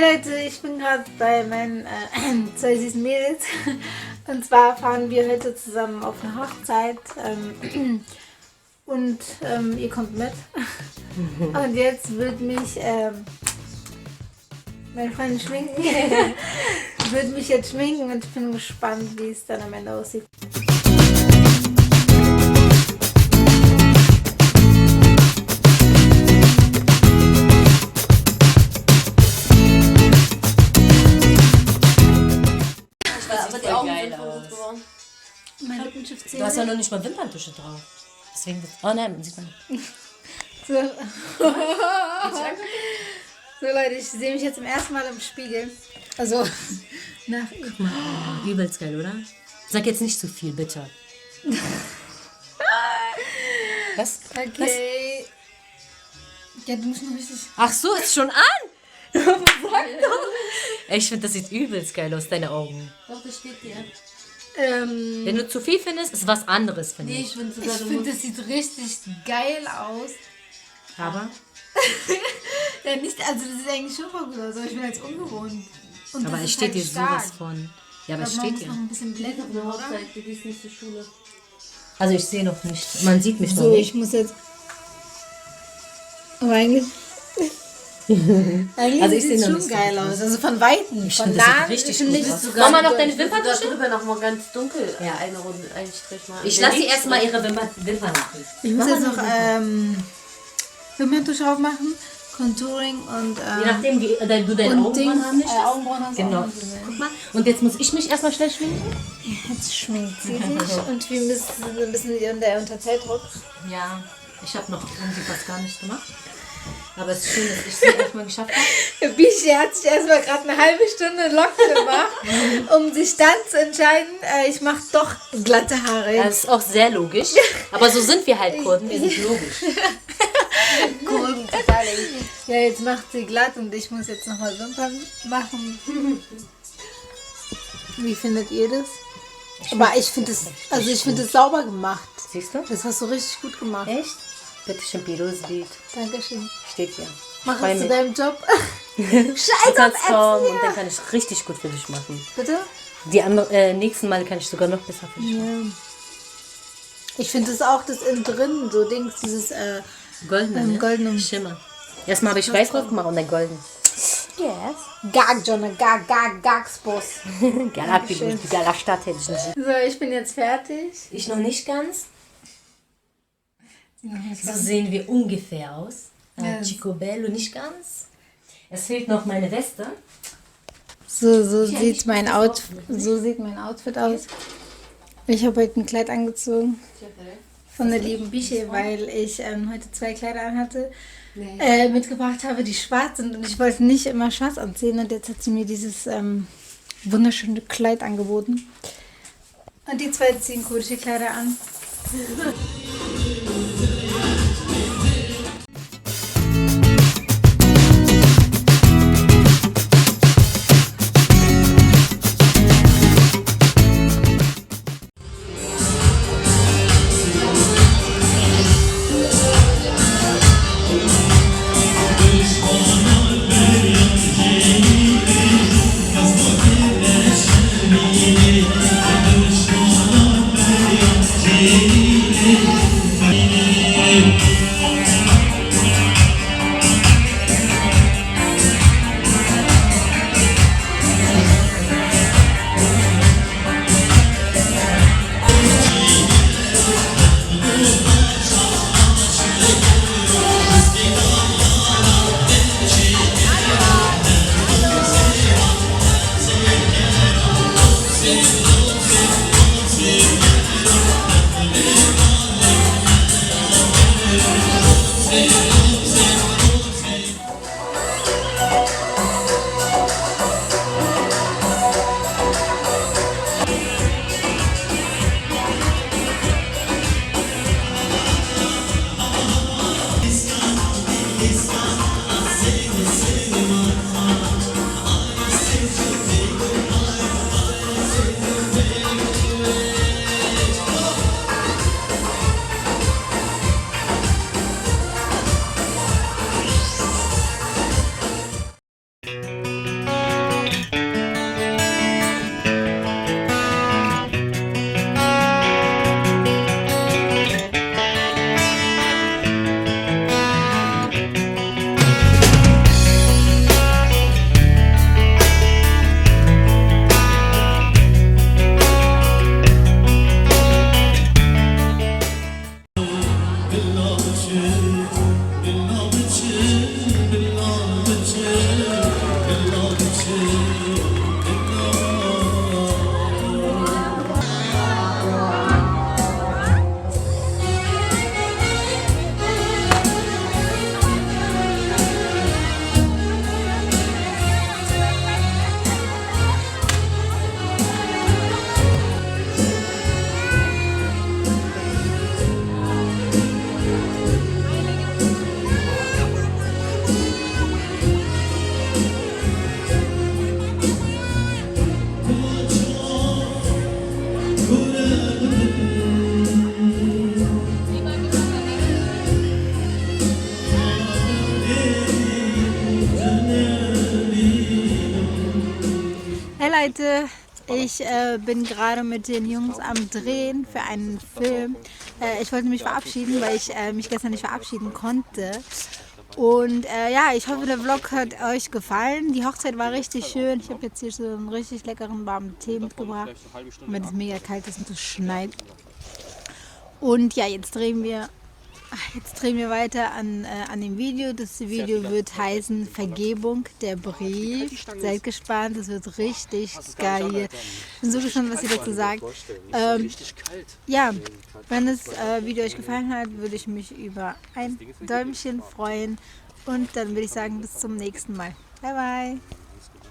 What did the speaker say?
Leute, ich bin gerade bei meinen zwei süßen Mädels. Und zwar fahren wir heute zusammen auf eine Hochzeit. Und ihr kommt mit. Und jetzt wird mich meine Freundin schminken. Wird mich jetzt schminken und ich bin gespannt, wie es dann am Ende aussieht. Aber die Augen sind voll gut geworden. Mein Lippenstift zählt. Du hast ja noch nicht mal Wimperntusche drauf. Deswegen. Oh nein, sieht man nicht. So. So Leute, ich sehe mich jetzt zum ersten Mal im Spiegel. Also nach Guck mal, übelst geil, oder? Sag jetzt nicht zu viel, bitte. Was? Okay. Ja, du musst noch richtig. Ach so, ist schon an! Sag doch! Ey, ich finde, das sieht übelst geil aus, deine Augen. Doch, das steht dir. Wenn du zu viel findest, ist was anderes, finde Nee, ich. ich finde Ich finde, das sieht richtig geil aus. Aber? Ja, nicht, also das sieht eigentlich schon voll gut aus, aber ich bin jetzt ungewohnt. Und Aber das es ist steht halt dir stark. sowas von. Ja, aber es Ich glaub, man steht muss dir. noch ein bisschen Bleib auf blenden, eine oder? Hochzeit, du gehst nicht zur Schule. Also ich sehe noch nicht. Man sieht mich noch So, nicht. ich muss jetzt. Aber eigentlich. Eigentlich Also ich sieht es seh noch schon nicht so geil gut aus. Also von Weitem. Ich Von finde, das sieht nah richtig finde gut ich aus. es Mama, noch gut. deine Da Wimperntusche? drüber noch mal ganz dunkel. Ja, eine Runde, einen Strich mal. Ich lasse sie erstmal ihre Wimpern machen. Ich muss jetzt noch Wimperntusche drauf machen, Contouring und Je nachdem, wie du deine Augenbrauen haben möchtest. Augenbrauen hast du Genau. auch noch gesehen. Guck mal. Und jetzt muss ich mich erstmal schnell schminken? Jetzt schminkt sie sich und wir müssen ein bisschen unter Zeitdruck. Ja, ich habe noch irgendwie fast gar nichts gemacht. Aber es ist schön, dass ich es erstmal geschafft habe. Bishi hat sich erstmal gerade eine halbe Stunde Locken gemacht, um sich dann zu entscheiden, ich mache doch glatte Haare. Das ist auch sehr logisch. Aber so sind wir halt Kurden, wir sind logisch. Kurden, total. Ja, jetzt macht sie glatt und ich muss jetzt nochmal Wimpern machen. Wie findet ihr das? Aber ich finde es, also ich finde es sauber gemacht. Siehst du? Das hast du richtig gut gemacht. Echt? Bitte schön, Pirosbild. Dankeschön. Steht hier. Mach Freu es zu mich. deinem Job. Du Scheiß kannst auf kommen Äpfel. und dann kann ich richtig gut für dich machen. Bitte? Die nächsten Male kann ich sogar noch besser für dich machen. Ja. Ich finde es auch, das innen drin, so Dings, dieses Goldene, ne? goldenen. Schimmer. Erstmal habe ich weiß drauf gemacht und dann golden. Yes. Gag, Jonah, Gagsboss. Galapidus, die Galastadt hätte ich nicht. So, ich bin jetzt fertig. Ich noch nicht ganz. So sehen wir ungefähr aus. Chicobello nicht ganz. Es fehlt noch meine Weste. So sieht mein Outfit aus. Ich habe heute ein Kleid angezogen von der lieben Biche, weil ich heute 2 Kleider anhatte. Mitgebracht habe, die schwarz sind und ich wollte nicht immer schwarz anziehen und jetzt hat sie mir dieses wunderschöne Kleid angeboten. Und die 2 ziehen kurdische Kleider an. Leute, ich bin gerade mit den Jungs am Drehen für einen Film. Ich wollte mich verabschieden, weil ich mich gestern nicht verabschieden konnte. Und ja, ich hoffe, der Vlog hat euch gefallen. Die Hochzeit war richtig schön. Ich habe jetzt hier so einen richtig leckeren warmen Tee mitgebracht, wenn es mega kalt ist und es schneit. Und ja, jetzt drehen wir weiter an dem Video. Das Video wird heißen Vergebung, der Brief. Seid gespannt, das wird richtig geil. Ich bin so gespannt, was ihr dazu sagt. Ja, wenn das Video euch gefallen hat, würde ich mich über ein Däumchen freuen. Und dann würde ich sagen, bis zum nächsten Mal. Bye, bye.